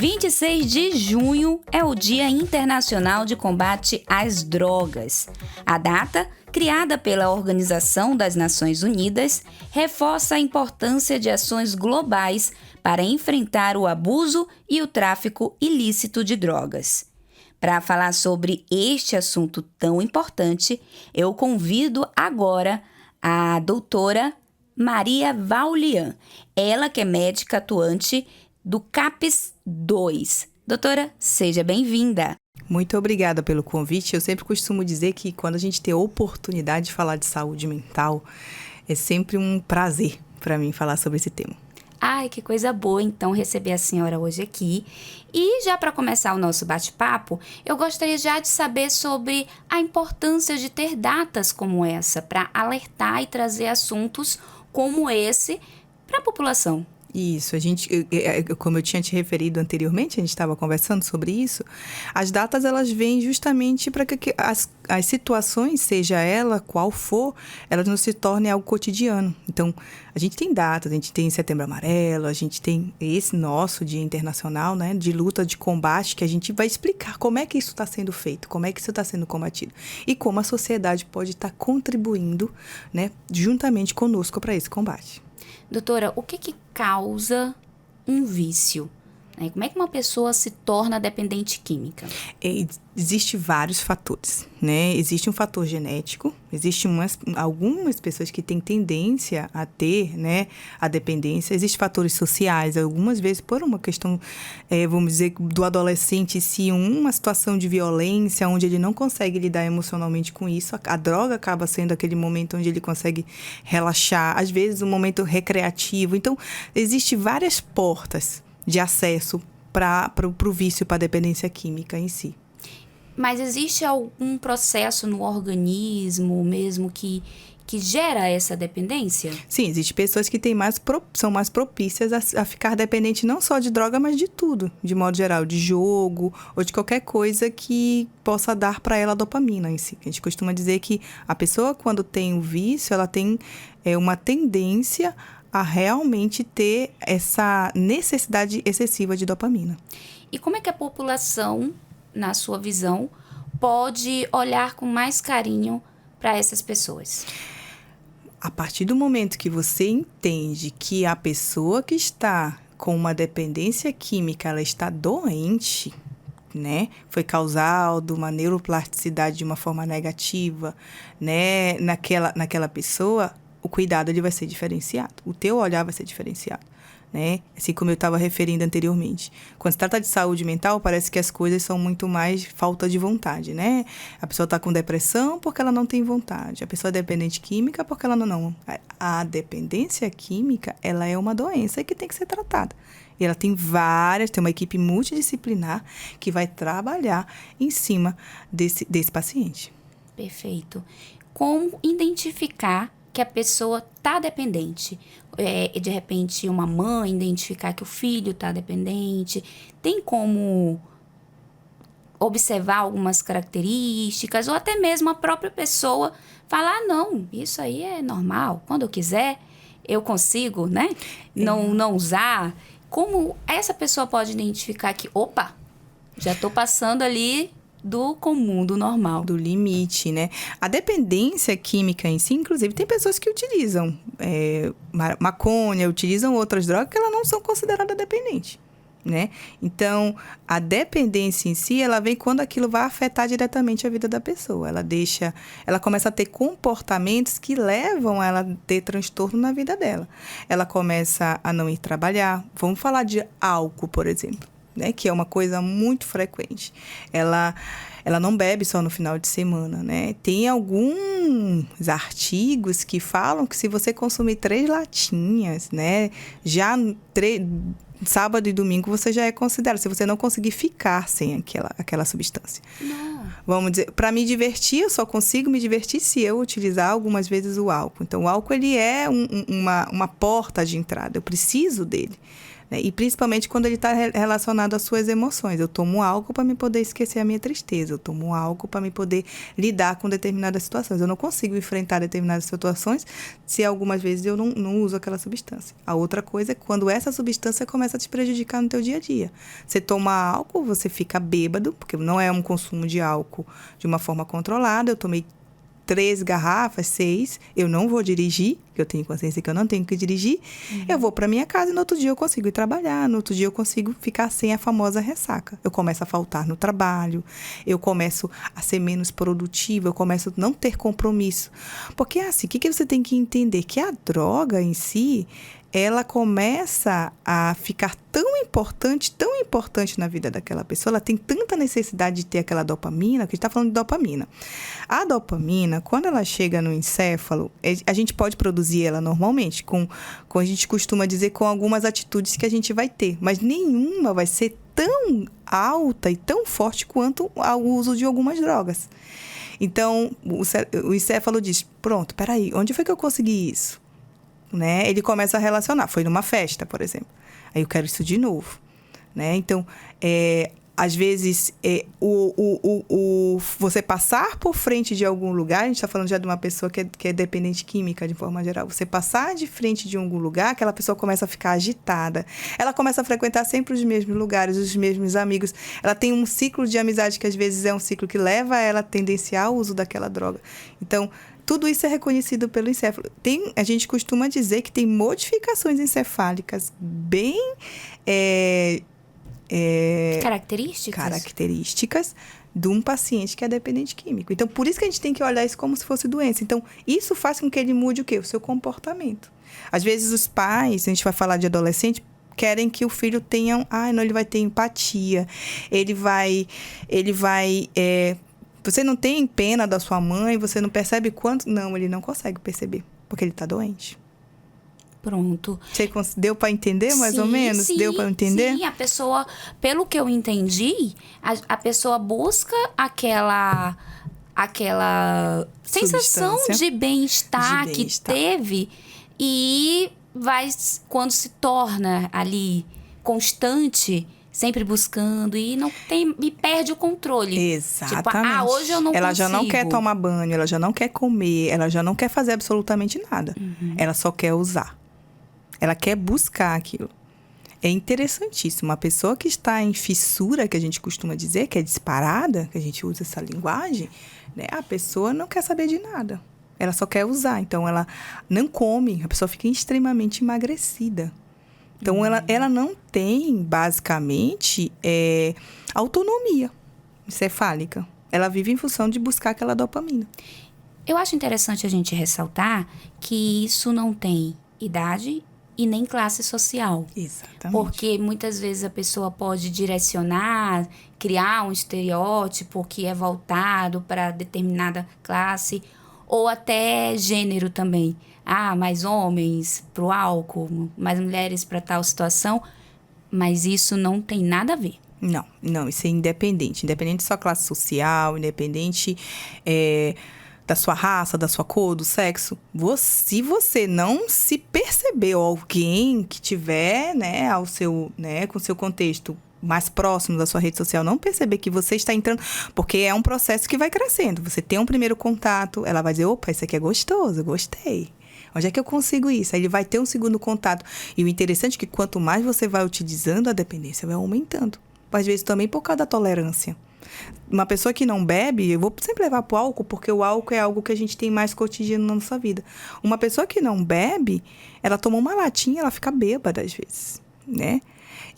26 de junho é o Dia Internacional de Combate às Drogas. A data, criada pela Organização das Nações Unidas, reforça a importância de ações globais para enfrentar o abuso e o tráfico ilícito de drogas. Para falar sobre este assunto tão importante, eu convido agora a doutora Maria Vaulian, ela que é médica atuante do CAPS 2. Doutora, seja bem-vinda. Muito obrigada pelo convite. Eu sempre costumo dizer que quando a gente tem a oportunidade de falar de saúde mental, é sempre um prazer para mim falar sobre esse tema. Ai, que coisa boa, então, receber a senhora hoje aqui. E já para começar o nosso bate-papo, eu gostaria já de saber sobre a importância de ter datas como essa para alertar e trazer assuntos como esse para a população. Isso, como eu tinha te referido anteriormente, a gente estava conversando sobre isso, as datas elas vêm justamente para que as situações, seja ela qual for, elas não se tornem algo cotidiano. Então, a gente tem datas, a gente tem Setembro Amarelo, a gente tem esse nosso Dia Internacional, né, de luta, de combate, que a gente vai explicar como é que isso está sendo feito, como é que isso está sendo combatido e como a sociedade pode estar contribuindo, né, juntamente conosco para esse combate. Doutora, o que causa um vício? Como é que uma pessoa se torna dependente química? Existem vários fatores, né? Existe um fator genético, existem algumas pessoas que têm tendência a ter, né, a dependência. Existem fatores sociais, algumas vezes por uma questão, vamos dizer, do adolescente, se uma situação de violência, onde ele não consegue lidar emocionalmente com isso, a droga acaba sendo aquele momento onde ele consegue relaxar, às vezes um momento recreativo. Então, existem várias portas de acesso para o vício, para a dependência química em si. Mas existe algum processo no organismo mesmo que gera essa dependência? Sim, existem pessoas que são mais propícias a ficar dependente não só de droga, mas de tudo, de modo geral, de jogo ou de qualquer coisa que possa dar para ela dopamina em si. A gente costuma dizer que a pessoa, quando tem o vício, ela tem uma tendência a realmente ter essa necessidade excessiva de dopamina. E como é que a população, na sua visão, pode olhar com mais carinho para essas pessoas? A partir do momento que você entende que a pessoa que está com uma dependência química, ela está doente, né? Foi causado uma neuroplasticidade de uma forma negativa, né? Naquela pessoa, o cuidado ele vai ser diferenciado, o teu olhar vai ser diferenciado, né? Assim como eu estava referindo anteriormente. Quando se trata de saúde mental, parece que as coisas são muito mais falta de vontade, né? A pessoa está com depressão porque ela não tem vontade, a pessoa é dependente química porque ela não. A dependência química, ela é uma doença que tem que ser tratada. E ela tem uma equipe multidisciplinar que vai trabalhar em cima desse paciente. Perfeito. Como identificar que a pessoa está dependente? De repente, uma mãe identificar que o filho está dependente. Tem como observar algumas características, ou até mesmo a própria pessoa falar, não, isso aí é normal. Quando eu quiser, eu consigo, né? Não usar. Como essa pessoa pode identificar que, opa, já estou passando ali do comum, do normal. Do limite, né? A dependência química em si, inclusive, tem pessoas que utilizam maconha, utilizam outras drogas que elas não são consideradas dependentes, né? Então, a dependência em si, ela vem quando aquilo vai afetar diretamente a vida da pessoa. Ela começa a ter comportamentos que levam ela a ter transtorno na vida dela. Ela começa a não ir trabalhar. Vamos falar de álcool, por exemplo, né, que é uma coisa muito frequente. Ela não bebe só no final de semana, né? Tem alguns artigos que falam que se você consumir 3 latinhas, né, já sábado e domingo você já é considerado, se você não conseguir ficar sem aquela substância. Não. Vamos dizer, para me divertir, eu só consigo me divertir se eu utilizar algumas vezes o álcool. Então, o álcool ele é uma porta de entrada, eu preciso dele. né? E principalmente quando ele está relacionado às suas emoções. Eu tomo álcool para me poder esquecer a minha tristeza. Eu tomo álcool para me poder lidar com determinadas situações. Eu não consigo enfrentar determinadas situações se algumas vezes eu não uso aquela substância. A outra coisa é quando essa substância começa a te prejudicar no teu dia a dia. Você toma álcool, você fica bêbado, porque não é um consumo de álcool de uma forma controlada. Eu tomei 3 garrafas, 6, eu não vou dirigir, porque eu tenho consciência que eu não tenho que dirigir. Eu vou para minha casa e no outro dia eu consigo ir trabalhar, no outro dia eu consigo ficar sem a famosa ressaca. Eu começo a faltar no trabalho, eu começo a ser menos produtiva, eu começo a não ter compromisso. Porque assim, o que você tem que entender? Que a droga em si, ela começa a ficar tão importante na vida daquela pessoa, ela tem tanta necessidade de ter aquela dopamina, que a gente está falando de dopamina. A dopamina, quando ela chega no encéfalo, a gente pode produzir ela normalmente, com a gente costuma dizer, com algumas atitudes que a gente vai ter, mas nenhuma vai ser tão alta e tão forte quanto o uso de algumas drogas. Então, o encéfalo diz, pronto, peraí, onde foi que eu consegui isso? Né? Ele começa a relacionar. Foi numa festa, por exemplo. Aí eu quero isso de novo. Né? Então, às vezes, você passar por frente de algum lugar, a gente está falando já de uma pessoa que é dependente química, de forma geral. Você passar de frente de algum lugar, aquela pessoa começa a ficar agitada. Ela começa a frequentar sempre os mesmos lugares, os mesmos amigos. Ela tem um ciclo de amizade que, às vezes, é um ciclo que leva ela a tendenciar ao uso daquela droga. Então, tudo isso é reconhecido pelo encéfalo. A gente costuma dizer que tem modificações encefálicas bem características de um paciente que é dependente químico. Então, por isso que a gente tem que olhar isso como se fosse doença. Então, isso faz com que ele mude o quê? O seu comportamento. Às vezes, os pais, a gente vai falar de adolescente, querem que o filho tenha... não, ele vai ter empatia. Ele vai você não tem pena da sua mãe, você não percebe quanto... Não, ele não consegue perceber, porque ele está doente. Pronto. Deu para entender, mais ou menos? Sim, deu para entender? Sim, a pessoa, pelo que eu entendi, a pessoa busca aquela sensação de bem-estar que teve e quando se torna ali constante... sempre buscando e perde o controle. Exatamente. Tipo, hoje eu não consigo. Ela já não quer tomar banho, ela já não quer comer, ela já não quer fazer absolutamente nada. Ela só quer usar. Ela quer buscar aquilo. É interessantíssimo. Uma pessoa que está em fissura, que a gente costuma dizer, que é disparada, que a gente usa essa linguagem, né? A pessoa não quer saber de nada. Ela só quer usar. Então, ela não come. A pessoa fica extremamente emagrecida. Então, ela não tem, basicamente, autonomia encefálica. Ela vive em função de buscar aquela dopamina. Eu acho interessante a gente ressaltar que isso não tem idade e nem classe social. Exatamente. Porque muitas vezes a pessoa pode direcionar, criar um estereótipo que é voltado para determinada classe ou até gênero também. Mais homens para o álcool, mais mulheres para tal situação. Mas isso não tem nada a ver. Não, isso é independente. Independente da sua classe social, independente da sua raça, da sua cor, do sexo. Se você não se percebeu alguém que tiver, né, com o seu contexto mais próximo da sua rede social, não perceber que você está entrando, porque é um processo que vai crescendo. Você tem um primeiro contato, ela vai dizer, opa, isso aqui é gostoso, gostei. Onde é que eu consigo isso? Aí ele vai ter um segundo contato. E o interessante é que quanto mais você vai utilizando, a dependência vai aumentando. Às vezes também por causa da tolerância. Uma pessoa que não bebe, eu vou sempre levar pro álcool, porque o álcool é algo que a gente tem mais cotidiano na nossa vida. Uma pessoa que não bebe, ela toma uma latinha, ela fica bêbada às vezes, né?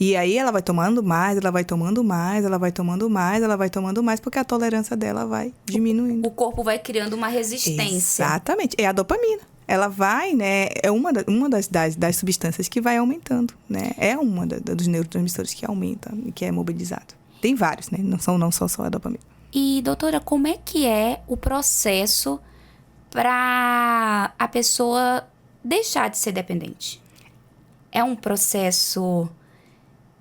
E aí ela vai tomando mais, ela vai tomando mais, ela vai tomando mais, ela vai tomando mais, porque a tolerância dela vai diminuindo. O corpo vai criando uma resistência. Exatamente. É a dopamina. Ela vai, né? É uma das substâncias que vai aumentando, né? É uma dos neurotransmissores que aumenta e que é mobilizado. Tem vários, né? Não são só a dopamina. E, doutora, como é que é o processo para a pessoa deixar de ser dependente? É um processo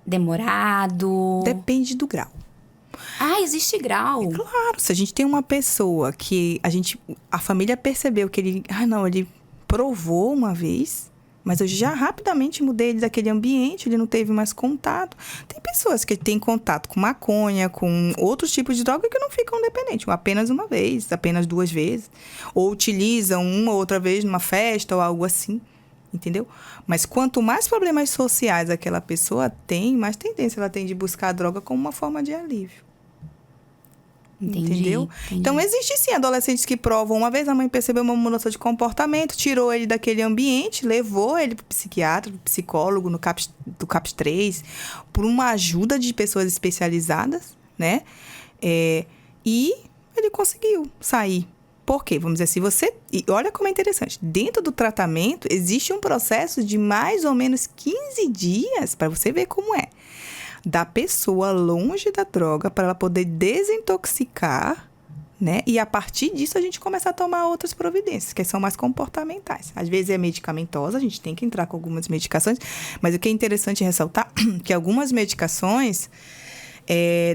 demorado? Depende do grau. Existe grau. Claro, se a gente tem uma pessoa que a família percebeu que ele provou uma vez, Mas eu já rapidamente mudei ele daquele ambiente, ele não teve mais contato. Tem pessoas que têm contato com maconha, com outros tipos de droga que não ficam dependentes. Apenas uma vez, apenas 2 vezes. Ou utilizam uma ou outra vez numa festa ou algo assim. Entendeu? Mas quanto mais problemas sociais aquela pessoa tem, mais tendência ela tem de buscar a droga como uma forma de alívio. Entendeu? Então, existe sim adolescentes que provam. Uma vez a mãe percebeu uma mudança de comportamento, tirou ele daquele ambiente, levou ele para o psiquiatra, para o psicólogo, do CAPS 3, por uma ajuda de pessoas especializadas, né? E ele conseguiu sair. Por quê? Vamos dizer assim, e olha como é interessante. Dentro do tratamento, existe um processo de mais ou menos 15 dias, para você ver como é, da pessoa longe da droga para ela poder desintoxicar, né? E a partir disso a gente começa a tomar outras providências, que são mais comportamentais. Às vezes é medicamentosa, a gente tem que entrar com algumas medicações, mas o que é interessante ressaltar é que algumas medicações,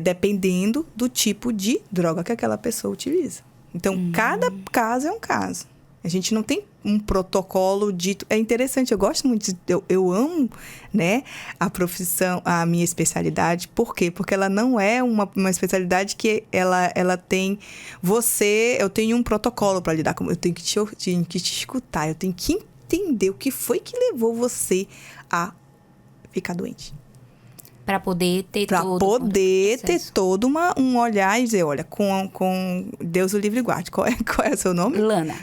dependendo do tipo de droga que aquela pessoa utiliza. Então, cada caso é um caso. A gente não tem um protocolo dito. É interessante, eu gosto muito, eu amo, né, a profissão, a minha especialidade. Por quê? Porque ela não é uma especialidade que ela tem eu tenho um protocolo para lidar com. Eu tenho que te escutar, eu tenho que entender o que foi que levou você a ficar doente. Para poder ter todo um olhar e dizer, olha, com Deus o livre guarde. Qual é o seu nome? Lana.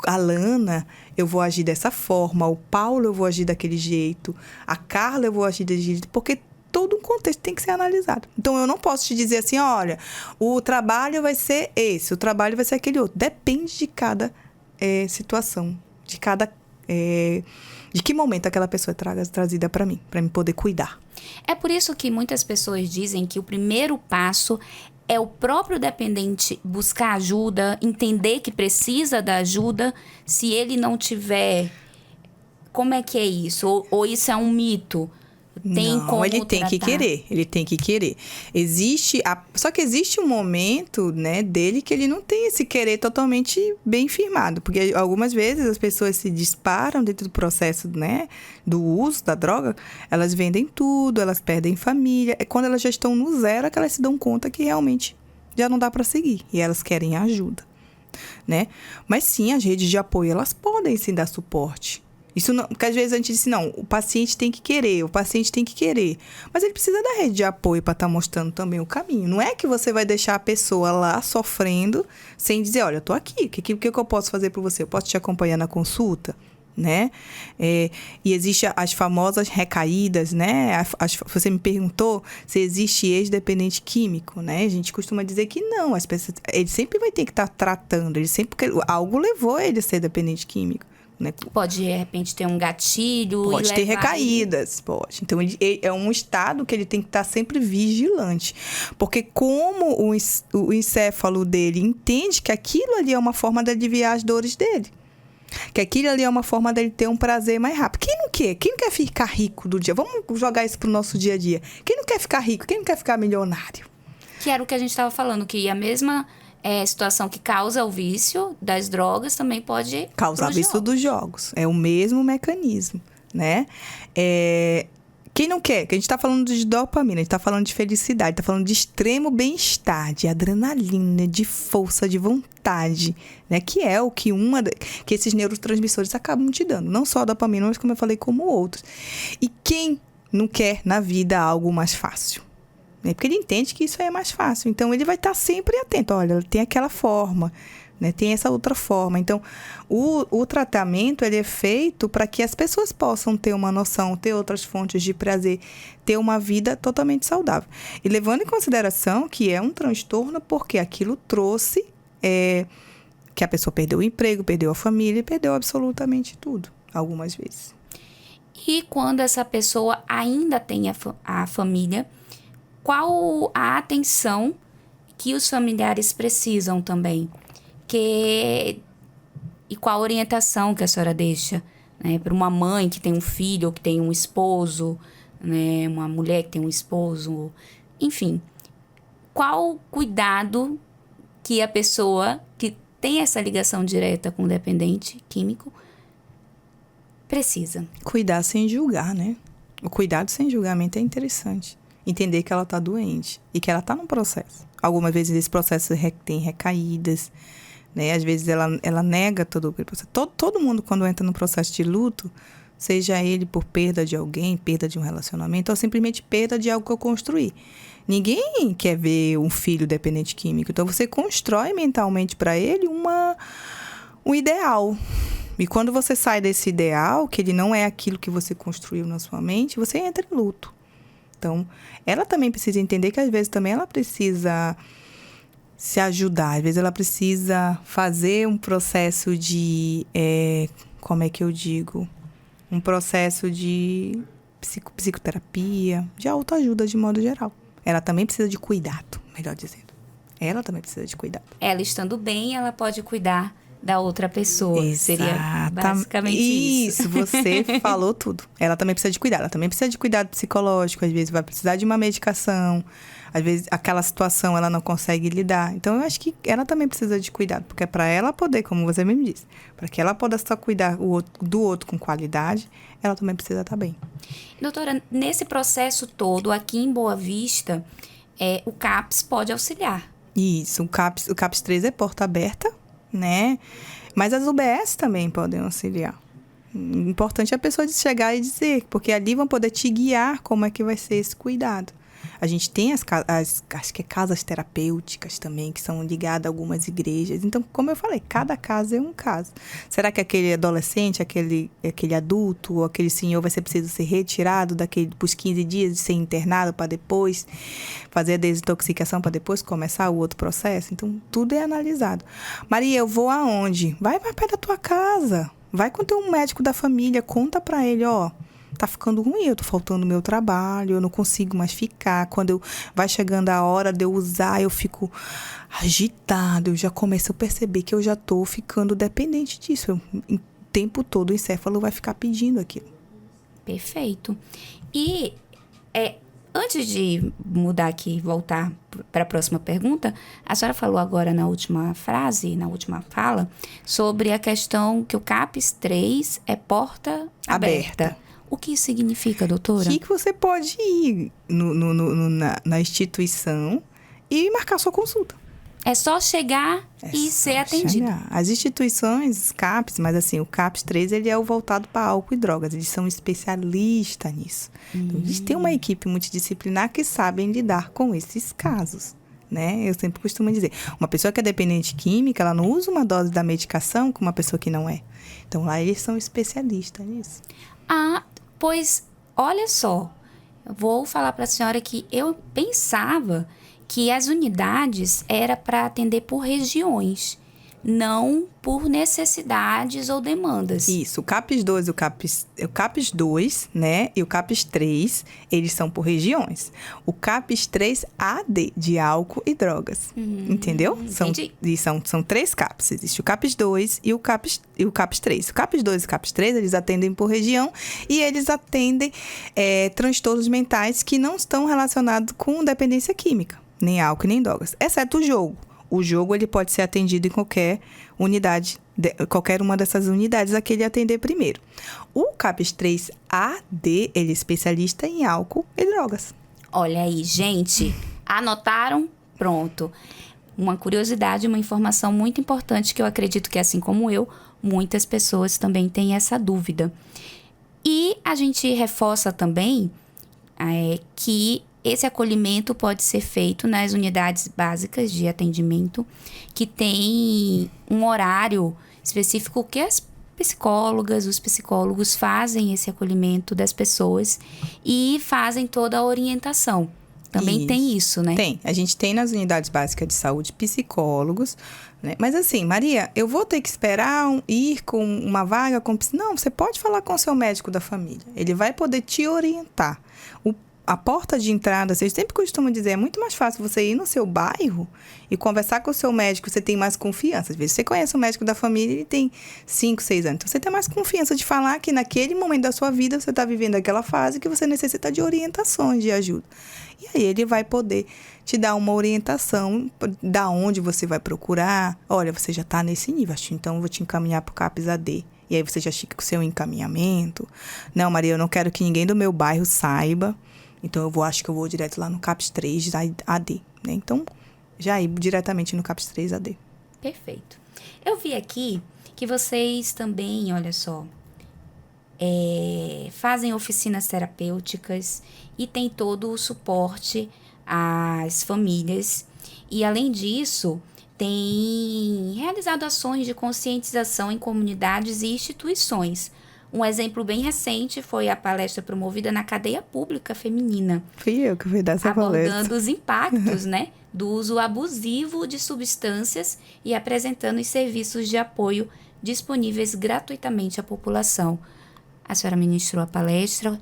A Lana, eu vou agir dessa forma. O Paulo, eu vou agir daquele jeito. A Carla, eu vou agir daquele jeito. Porque todo um contexto tem que ser analisado. Então, eu não posso te dizer assim, olha, o trabalho vai ser esse, o trabalho vai ser aquele outro. Depende de cada situação, de cada... de que momento aquela pessoa é trazida para mim poder cuidar. É por isso que muitas pessoas dizem que o primeiro passo é o próprio dependente buscar ajuda, entender que precisa da ajuda. Se ele não tiver, como é que é isso? Ou isso é um mito? Ele tem que querer. Só que existe um momento, né, dele que ele não tem esse querer totalmente bem firmado. Porque algumas vezes as pessoas se disparam dentro do processo, né, do uso da droga. Elas vendem tudo, elas perdem família. É quando elas já estão no zero que elas se dão conta que realmente já não dá para seguir. E elas querem ajuda, né? Mas sim, as redes de apoio, elas podem sim dar suporte. Isso não, porque às vezes a gente diz, não, o paciente tem que querer. Mas ele precisa da rede de apoio para estar mostrando também o caminho. Não é que você vai deixar a pessoa lá sofrendo sem dizer, olha, eu tô aqui, o que eu posso fazer por você? Eu posso te acompanhar na consulta, né? E existe as famosas recaídas, né? Você me perguntou se existe ex-dependente químico, né? A gente costuma dizer que não. Ele sempre vai ter que estar tratando, algo levou ele a ser dependente químico. Né? Pode, de repente, ter um gatilho. Pode ter recaídas, pode. Então, é um estado que ele tem que estar sempre vigilante. Porque como o encéfalo dele entende que aquilo ali é uma forma de aliviar as dores dele. Que aquilo ali é uma forma dele ter um prazer mais rápido. Quem não quer? Quem não quer ficar rico do dia? Vamos jogar isso pro nosso dia a dia. Quem não quer ficar rico? Quem não quer ficar milionário? Que era o que a gente estava falando, que a mesma... situação que causa o vício das drogas também pode causar vício dos jogos. É o mesmo mecanismo, né? Quem não quer? Que a gente está falando de dopamina, a gente está falando de felicidade, está falando de extremo bem-estar, de adrenalina, de força, de vontade, né? Que é o que que esses neurotransmissores acabam te dando. Não só a dopamina, mas como eu falei, como outros. E quem não quer na vida algo mais fácil? Porque ele entende que isso aí é mais fácil. Então, ele vai estar sempre atento. Olha, tem aquela forma, né? Tem essa outra forma. Então, o tratamento ele é feito para que as pessoas possam ter uma noção, ter outras fontes de prazer, ter uma vida totalmente saudável. E levando em consideração que é um transtorno porque aquilo trouxe que a pessoa perdeu o emprego, perdeu a família e perdeu absolutamente tudo, algumas vezes. E quando essa pessoa ainda tem a família... Qual a atenção que os familiares precisam também? E qual a orientação que a senhora deixa, né, para uma mãe que tem um filho ou que tem um esposo, né, uma mulher que tem um esposo, enfim. Qual cuidado que a pessoa que tem essa ligação direta com o dependente químico Precisa. Cuidar sem julgar, né? O cuidado sem julgamento é interessante. Entender que ela está doente e que ela está num processo. Algumas vezes esse processo tem recaídas, né? Às vezes ela nega todo o processo. Todo mundo, quando entra no processo de luto, seja ele por perda de alguém, perda de um relacionamento, ou simplesmente perda de algo que eu construí. Ninguém quer ver um filho dependente químico. Então, você constrói mentalmente para ele um ideal. E quando você sai desse ideal, que ele não é aquilo que você construiu na sua mente, você entra em luto. Então, ela também precisa entender que, às vezes, também ela precisa se ajudar. Às vezes, ela precisa fazer um processo de... como é que eu digo? Um processo de psicoterapia, de autoajuda, de modo geral. Ela também precisa de cuidado, melhor dizendo. Ela também precisa de cuidado. Ela estando bem, ela pode cuidar da outra pessoa. Seria basicamente isso. Isso, você falou tudo. Ela também precisa de cuidado. Ela também precisa de cuidado psicológico. Às vezes vai precisar de uma medicação. Às vezes aquela situação ela não consegue lidar. Então eu acho que ela também precisa de cuidado. Porque é para ela poder, como você mesmo disse, para que ela possa só cuidar do outro com qualidade, ela também precisa estar bem. Doutora, nesse processo todo, aqui em Boa Vista, o CAPS pode auxiliar. Isso, o CAPS 3 é porta aberta, né? Mas as UBS também podem auxiliar. O importante é a pessoa chegar e dizer, porque ali vão poder te guiar como é que vai ser esse cuidado. A gente tem acho que casas terapêuticas também, que são ligadas a algumas igrejas. Então, como eu falei, cada caso é um caso. Será que aquele adolescente, aquele adulto, ou aquele senhor vai ser preciso ser retirado por 15 dias de ser internado para depois fazer a desintoxicação, para depois começar o outro processo? Então, tudo é analisado. Maria, eu vou aonde? Vai perto da tua casa. Vai com o teu médico da família, conta para ele, tá ficando ruim, eu tô faltando o meu trabalho, eu não consigo mais ficar. Quando vai chegando a hora de eu usar, eu fico agitado, eu já começo a perceber que eu já tô ficando dependente disso. O tempo todo o encéfalo vai ficar pedindo aquilo. Perfeito. E antes de mudar aqui e voltar para a próxima pergunta, a senhora falou agora na última frase, na última fala, sobre a questão que o CAPS 3 é porta aberta. O que isso significa, doutora? Que você pode ir na instituição e marcar sua consulta. É só chegar e ser atendido. As instituições CAPS, mas assim, o CAPS 3, ele é o voltado para álcool e drogas. Eles são especialistas nisso. Então, eles têm uma equipe multidisciplinar que sabem lidar com esses casos, né? Eu sempre costumo dizer, uma pessoa que é dependente química, ela não usa uma dose da medicação como uma pessoa que não é. Então, lá eles são especialistas nisso. Pois, olha só, eu vou falar para a senhora que eu pensava que as unidades era para atender por regiões, não por necessidades ou demandas. Isso, o CAPS 2 o CAPS 2, né, e o CAPS 3, eles são por regiões. O CAPS 3 AD, de álcool e drogas, entendeu? São 3 CAPS, existe o CAPS 2 e o CAPS 3. O CAPS 2 e o CAPS 3, eles atendem por região e eles atendem transtornos mentais que não estão relacionados com dependência química, nem álcool nem drogas, exceto o jogo. O jogo ele pode ser atendido em qualquer unidade, qualquer uma dessas unidades a que ele atender primeiro. O CAPS 3 AD, ele é especialista em álcool e drogas. Olha aí, gente. Anotaram? Pronto. Uma curiosidade, uma informação muito importante que eu acredito que, assim como eu, muitas pessoas também têm essa dúvida. E a gente reforça também que esse acolhimento pode ser feito nas unidades básicas de atendimento, que tem um horário específico que as psicólogas, os psicólogos fazem esse acolhimento das pessoas e fazem toda a orientação. Também tem isso, né? Tem. A gente tem nas unidades básicas de saúde psicólogos, né? Mas assim, Maria, eu vou ter que esperar ir com uma vaga com... Não, você pode falar com o seu médico da família. Ele vai poder te orientar. A porta de entrada, eu sempre costumo dizer, é muito mais fácil você ir no seu bairro e conversar com o seu médico, você tem mais confiança. Às vezes você conhece o médico da família, ele tem 5, 6 anos. Então você tem mais confiança de falar que naquele momento da sua vida você está vivendo aquela fase que você necessita de orientações, de ajuda. E aí ele vai poder te dar uma orientação da onde você vai procurar. Olha, você já está nesse nível, então eu vou te encaminhar para o CAPS AD. E aí você já fica com o seu encaminhamento. Não, Maria, eu não quero que ninguém do meu bairro saiba. Então, acho que eu vou direto lá no CAPS 3 AD, né? Então, já ir diretamente no CAPS 3 AD. Perfeito. Eu vi aqui que vocês também, olha só, fazem oficinas terapêuticas e tem todo o suporte às famílias. E, além disso, tem realizado ações de conscientização em comunidades e instituições. Um exemplo bem recente foi a palestra promovida na cadeia pública feminina. Fui eu que fui dar essa palestra. Abordando os impactos, né, do uso abusivo de substâncias e apresentando os serviços de apoio disponíveis gratuitamente à população. A senhora ministrou a palestra.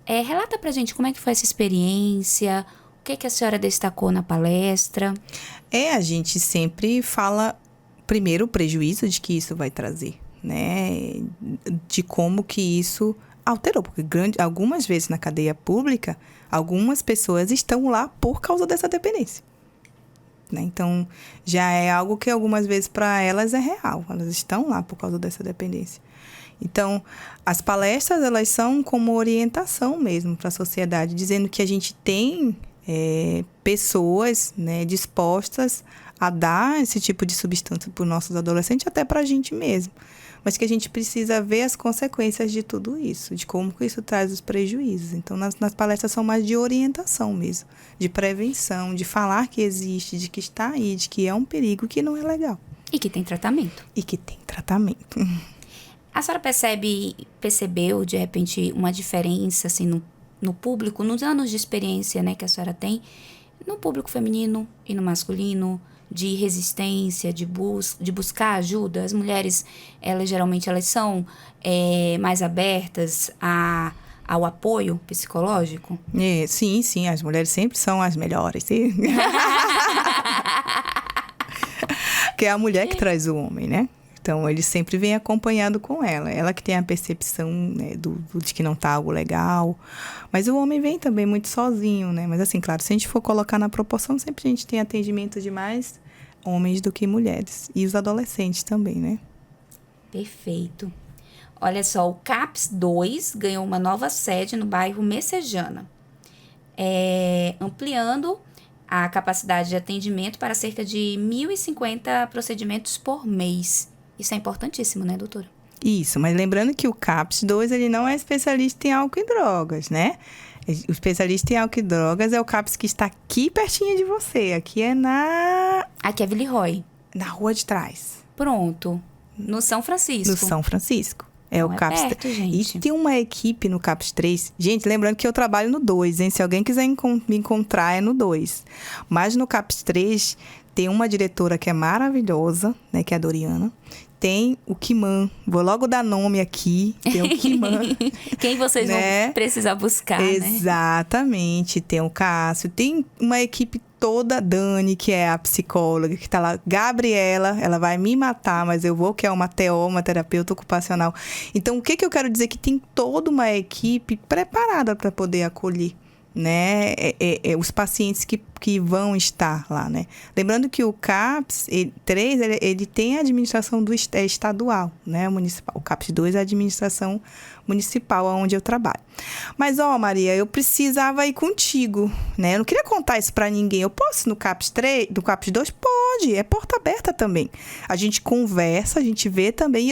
Relata pra gente como é que foi essa experiência, o que a senhora destacou na palestra. A gente sempre fala, primeiro, o prejuízo de que isso vai trazer, né? De como que isso alterou. Porque algumas vezes na cadeia pública, algumas pessoas estão lá por causa dessa dependência. Né? Então, já é algo que algumas vezes para elas é real. Elas estão lá por causa dessa dependência. Então, as palestras, elas são como orientação mesmo para a sociedade, dizendo que a gente tem pessoas, né, dispostas a dar esse tipo de substância para os nossos adolescentes, até para a gente mesmo. Mas que a gente precisa ver as consequências de tudo isso, de como que isso traz os prejuízos. Então, nas palestras são mais de orientação mesmo, de prevenção, de falar que existe, de que está aí, de que é um perigo, que não é legal. E que tem tratamento. A senhora percebeu, de repente, uma diferença, assim, no público, nos anos de experiência, né, que a senhora tem, no público feminino e no masculino, de resistência, de buscar ajuda? As mulheres, geralmente, elas são mais abertas ao apoio psicológico? Sim, as mulheres sempre são as melhores. Que é a mulher que traz o homem, né? Então, ele sempre vem acompanhado com ela. Ela que tem a percepção, né, de que não tá algo legal. Mas o homem vem também muito sozinho, né? Mas, assim, claro, se a gente for colocar na proporção, sempre a gente tem atendimento de mais homens do que mulheres. E os adolescentes também, né? Perfeito. Olha só, o CAPS 2 ganhou uma nova sede no bairro Messejana, ampliando a capacidade de atendimento para cerca de 1.050 procedimentos por mês. Isso é importantíssimo, né, doutora? Isso, mas lembrando que o CAPS 2, ele não é especialista em álcool e drogas, né? O especialista em álcool e drogas é o CAPS que está aqui pertinho de você. Aqui é Villeroy. Na rua de trás. Pronto. No São Francisco. No São Francisco. O CAPS perto, gente. E tem uma equipe no CAPS 3. Gente, lembrando que eu trabalho no 2, hein? Se alguém quiser me encontrar, é no 2. Mas no CAPS 3 tem uma diretora que é maravilhosa, né? Que é a Doriana. Tem o Kiman. Vou logo dar nome aqui. Tem o Kiman. Quem vocês vão precisar buscar, Exatamente. Tem o Cássio. Tem uma equipe toda, Dani, que é a psicóloga, que tá lá. Gabriela, ela vai me matar, mas eu vou, que é uma TO, uma terapeuta ocupacional. Então, o que eu quero dizer? Que tem toda uma equipe preparada para poder acolher, né? Os pacientes que vão estar lá, né? Lembrando que o CAPS 3, ele tem a administração estadual, né? Municipal. O CAPS 2 é a administração municipal, onde eu trabalho. Mas, Maria, eu precisava ir contigo, né? Eu não queria contar isso para ninguém. Eu posso no CAPS 3, do CAPS 2? Pode, é porta aberta também. A gente conversa, a gente vê também,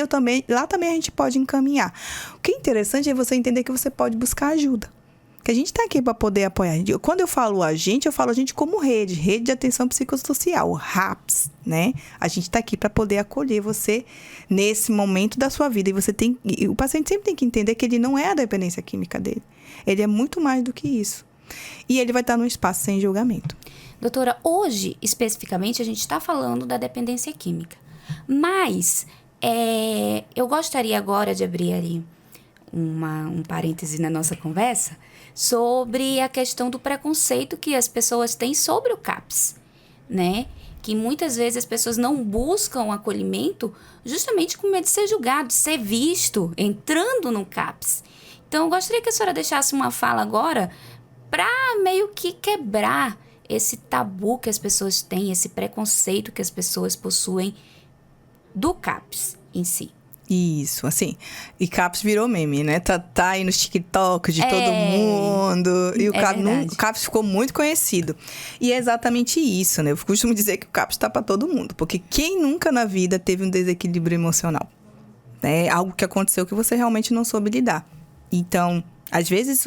lá também a gente pode encaminhar. O que é interessante é você entender que você pode buscar ajuda. Que a gente está aqui para poder apoiar. Quando eu falo a gente como rede de atenção psicossocial, o RAPS, né? A gente está aqui para poder acolher você nesse momento da sua vida. E o paciente sempre tem que entender que ele não é a dependência química dele. Ele é muito mais do que isso. E ele vai estar num espaço sem julgamento. Doutora, hoje, especificamente, a gente está falando da dependência química. Mas eu gostaria agora de abrir ali um parêntese na nossa conversa sobre a questão do preconceito que as pessoas têm sobre o CAPS, né? Que muitas vezes as pessoas não buscam acolhimento justamente com medo de ser julgado, de ser visto, entrando no CAPS. Então, eu gostaria que a senhora deixasse uma fala agora para meio que quebrar esse tabu que as pessoas têm, esse preconceito que as pessoas possuem do CAPS em si. Isso, assim. E CAPS virou meme, né? Tá aí nos TikTok de todo mundo. E o CAPS ficou muito conhecido. E é exatamente isso, né? Eu costumo dizer que o CAPS tá para todo mundo. Porque quem nunca na vida teve um desequilíbrio emocional? É algo que aconteceu que você realmente não soube lidar. Então, às vezes,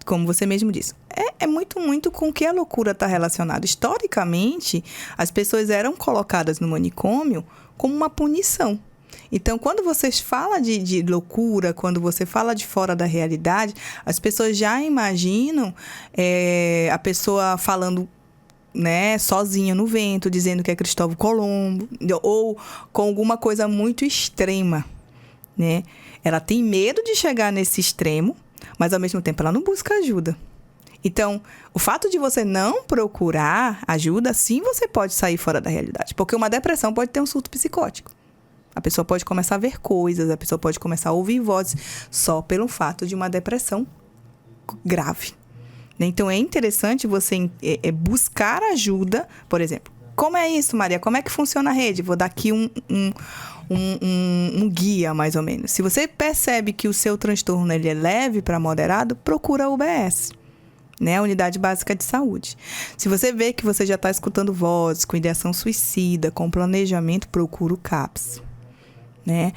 como você mesmo disse, é muito com o que a loucura está relacionada. Historicamente, as pessoas eram colocadas no manicômio como uma punição. Então, quando você fala de loucura, quando você fala de fora da realidade, as pessoas já imaginam a pessoa falando, né, sozinha no vento, dizendo que é Cristóvão Colombo, ou com alguma coisa muito extrema, né? Ela tem medo de chegar nesse extremo, mas ao mesmo tempo ela não busca ajuda. Então, o fato de você não procurar ajuda, sim, você pode sair fora da realidade. Porque uma depressão pode ter um surto psicótico. A pessoa pode começar a ver coisas, a pessoa pode começar a ouvir vozes só pelo fato de uma depressão grave. Então, é interessante você buscar ajuda. Por exemplo, como é isso, Maria? Como é que funciona a rede? Vou dar aqui um guia, mais ou menos. Se você percebe que o seu transtorno ele é leve para moderado, procura a UBS, né? A Unidade Básica de Saúde. Se você vê que você já está escutando vozes com ideação suicida, com planejamento, procura o CAPS. Né?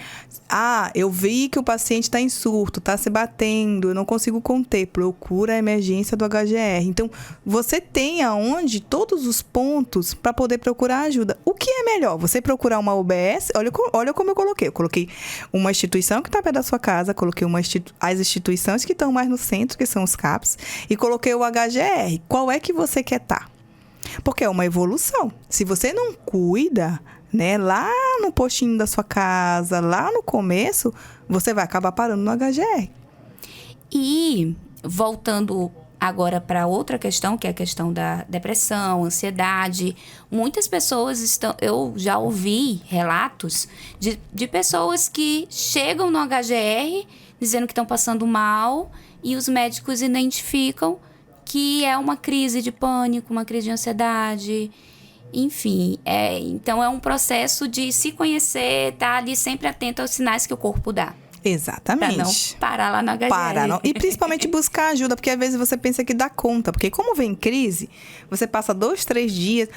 Eu vi que o paciente está em surto, está se batendo, eu não consigo conter, procura a emergência do HGR. Então, você tem aonde todos os pontos para poder procurar ajuda. O que é melhor? Você procurar uma UBS? Olha como eu coloquei. Eu coloquei uma instituição que está perto da sua casa, coloquei as instituições que estão mais no centro, que são os CAPS, e coloquei o HGR. Qual é que você quer estar? Porque é uma evolução. Se você não cuida, né, lá no postinho da sua casa, lá no começo, você vai acabar parando no HGR. E voltando agora para outra questão, que é a questão da depressão, ansiedade, muitas pessoas eu já ouvi relatos de pessoas que chegam no HGR dizendo que estão passando mal e os médicos identificam que é uma crise de pânico, uma crise de ansiedade. Enfim, então é um processo de se conhecer, estar ali sempre atento aos sinais que o corpo dá. Exatamente. Pra não parar lá no HGR. E principalmente buscar ajuda, porque às vezes você pensa que dá conta. Porque como vem crise, você passa 2, 3 dias...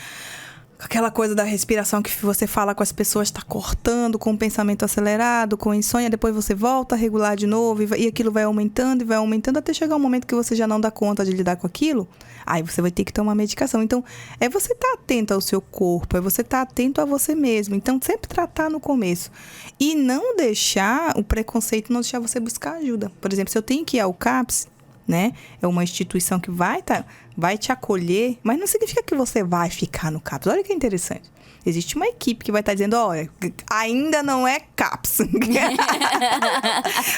Aquela coisa da respiração que você fala com as pessoas, está cortando, com o pensamento acelerado, com insônia, depois você volta a regular de novo e aquilo vai aumentando até chegar um momento que você já não dá conta de lidar com aquilo. Aí você vai ter que tomar medicação. Então, é você estar atento ao seu corpo, é você estar atento a você mesmo. Então, sempre tratar no começo. E não deixar o preconceito, não deixar você buscar ajuda. Por exemplo, se eu tenho que ir ao CAPS, né? É uma instituição que vai te acolher, mas não significa que você vai ficar no CAPS. Olha que interessante. Existe uma equipe que vai estar dizendo, olha, ainda não é CAPS.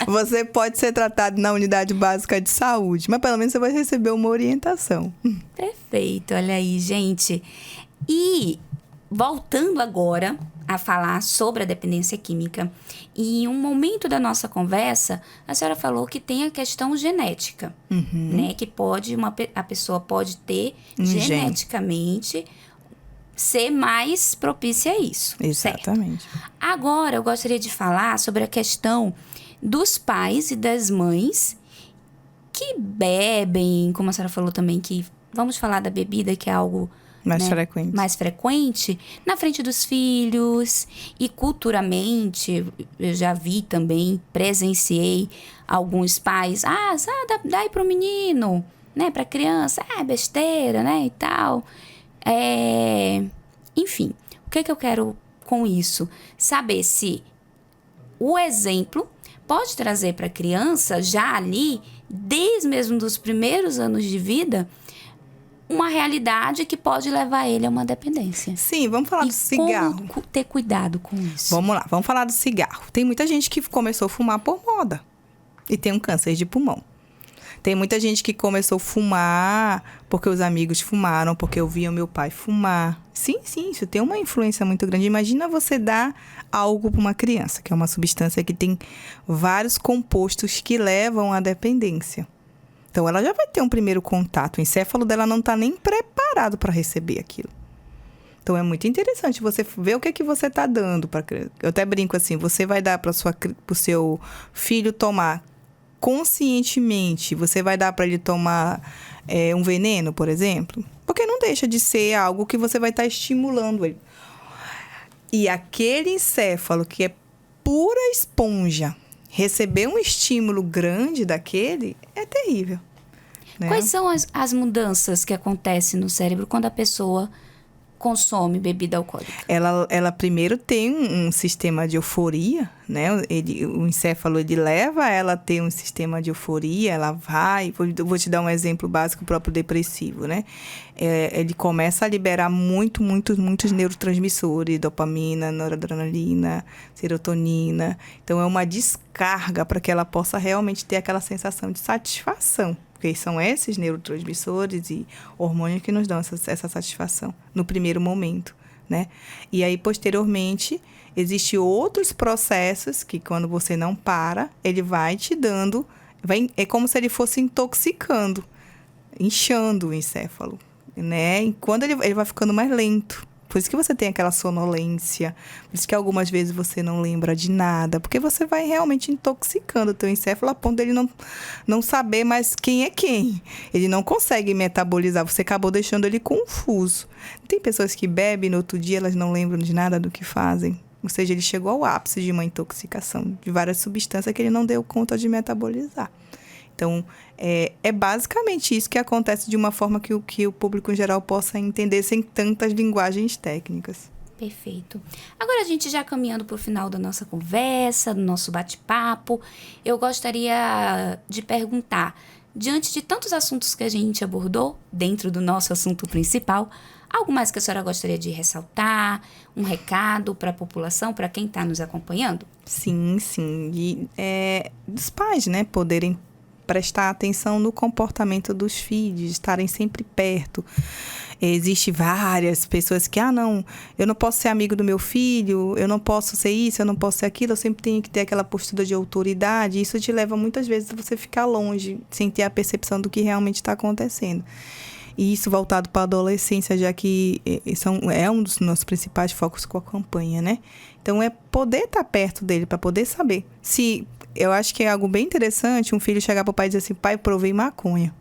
Você pode ser tratado na Unidade Básica de Saúde, mas pelo menos você vai receber uma orientação. Perfeito, olha aí, gente. E voltando agora a falar sobre a dependência química, em um momento da nossa conversa, a senhora falou que tem a questão genética, né? Que a pessoa pode ter geneticamente ser mais propícia a isso. Exatamente. Certo? Agora, eu gostaria de falar sobre a questão dos pais e das mães que bebem, como a senhora falou também, que vamos falar da bebida, que é algo mais frequente, na frente dos filhos. E culturalmente, eu já vi também, presenciei alguns pais, dá aí pro menino, né, pra criança, besteira, né, e tal. Enfim, o que eu quero com isso? Saber se o exemplo pode trazer para a criança, já ali, desde mesmo dos primeiros anos de vida, uma realidade que pode levar ele a uma dependência. Sim, vamos falar do cigarro. Como ter cuidado com isso? Vamos lá, vamos falar do cigarro. Tem muita gente que começou a fumar por moda e tem um câncer de pulmão. Tem muita gente que começou a fumar porque os amigos fumaram, porque eu via meu pai fumar. Sim, isso tem uma influência muito grande. Imagina você dar algo para uma criança, que é uma substância que tem vários compostos que levam à dependência. Então, ela já vai ter um primeiro contato. O encéfalo dela não está nem preparado para receber aquilo. Então, é muito interessante você ver o que você está dando. Eu até brinco assim, você vai dar para o seu filho tomar conscientemente, você vai dar para ele tomar um veneno, por exemplo? Porque não deixa de ser algo que você vai estar estimulando ele. E aquele encéfalo que é pura esponja, receber um estímulo grande daquele é terrível. Né? Quais são as mudanças que acontecem no cérebro quando a pessoa consome bebida alcoólica? Ela primeiro tem um sistema de euforia, né? O encéfalo, ele leva ela a ter um sistema de euforia, ela vai... Vou te dar um exemplo básico, o próprio depressivo, né? Ele começa a liberar muitos neurotransmissores, dopamina, noradrenalina, serotonina. Então, é uma descarga para que ela possa realmente ter aquela sensação de satisfação. Porque são esses neurotransmissores e hormônios que nos dão essa satisfação no primeiro momento, né? E aí, posteriormente, existem outros processos que, quando você não para, ele vai te dando... é como se ele fosse intoxicando, inchando o encéfalo, né? E quando ele vai ficando mais lento. Por isso que você tem aquela sonolência, por isso que algumas vezes você não lembra de nada, porque você vai realmente intoxicando o teu encéfalo a ponto dele não saber mais quem é quem. Ele não consegue metabolizar, você acabou deixando ele confuso. Tem pessoas que bebem no outro dia, elas não lembram de nada do que fazem. Ou seja, ele chegou ao ápice de uma intoxicação de várias substâncias que ele não deu conta de metabolizar. Então, é basicamente isso que acontece de uma forma que o público em geral possa entender sem tantas linguagens técnicas. Perfeito. Agora, a gente já caminhando para o final da nossa conversa, do nosso bate-papo, eu gostaria de perguntar, diante de tantos assuntos que a gente abordou dentro do nosso assunto principal, algo mais que a senhora gostaria de ressaltar? Um recado para a população, para quem está nos acompanhando? Sim. Dos pais, né? Poderem prestar atenção no comportamento dos filhos, estarem sempre perto. Existem várias pessoas que, não, eu não posso ser amigo do meu filho, eu não posso ser isso, eu não posso ser aquilo, eu sempre tenho que ter aquela postura de autoridade. Isso te leva muitas vezes a você ficar longe, sem ter a percepção do que realmente está acontecendo. E isso voltado para a adolescência, já que é um dos nossos principais focos com a campanha, né? Então, é poder estar perto dele, para poder saber. Eu acho que é algo bem interessante um filho chegar para o pai e dizer assim, pai, provei maconha.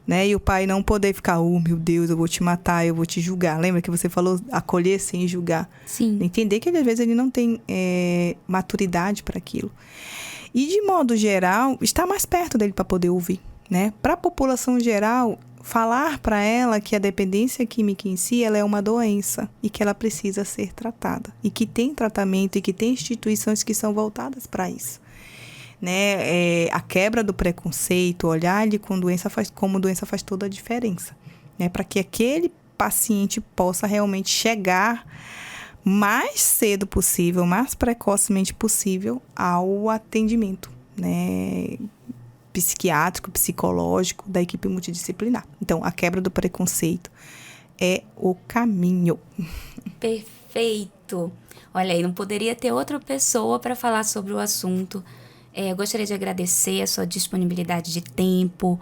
Né? E o pai não poder ficar, meu Deus, eu vou te matar, eu vou te julgar. Lembra que você falou acolher sem julgar? Sim. Entender que, às vezes, ele não tem maturidade para aquilo. E, de modo geral, estar mais perto dele para poder ouvir. Né? Para a população geral, falar para ela que a dependência química em si, ela é uma doença e que ela precisa ser tratada. E que tem tratamento e que tem instituições que são voltadas para isso. Né? A quebra do preconceito, olhar ele como doença faz toda a diferença. Né? Para que aquele paciente possa realmente chegar mais cedo possível, mais precocemente possível ao atendimento, né? Psiquiátrico, psicológico da equipe multidisciplinar. Então, a quebra do preconceito é o caminho. Perfeito! Olha aí, não poderia ter outra pessoa para falar sobre o assunto. Eu gostaria de agradecer a sua disponibilidade de tempo,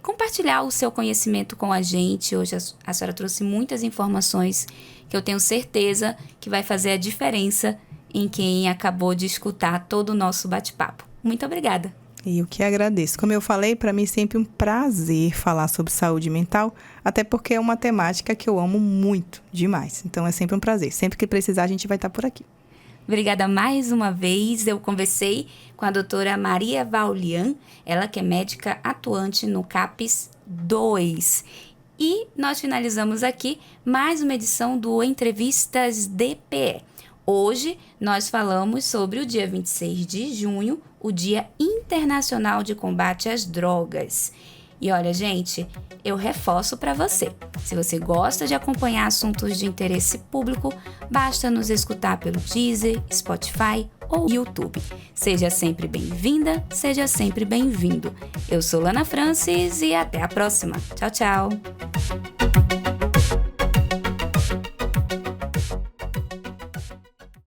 compartilhar o seu conhecimento com a gente. Hoje a senhora trouxe muitas informações que eu tenho certeza que vai fazer a diferença em quem acabou de escutar todo o nosso bate-papo. Muito obrigada! Eu que agradeço. Como eu falei, para mim é sempre um prazer falar sobre saúde mental, até porque é uma temática que eu amo muito, demais. Então, é sempre um prazer. Sempre que precisar, a gente vai estar por aqui. Obrigada mais uma vez. Eu conversei com a doutora Maria Vaulian, ela que é médica atuante no CAPES 2. E nós finalizamos aqui mais uma edição do Entrevistas DPE. Hoje nós falamos sobre o dia 26 de junho, o Dia Internacional de Combate às Drogas. E olha, gente, eu reforço para você. Se você gosta de acompanhar assuntos de interesse público, basta nos escutar pelo Deezer, Spotify ou YouTube. Seja sempre bem-vinda, seja sempre bem-vindo. Eu sou Lana Francis e até a próxima. Tchau, tchau!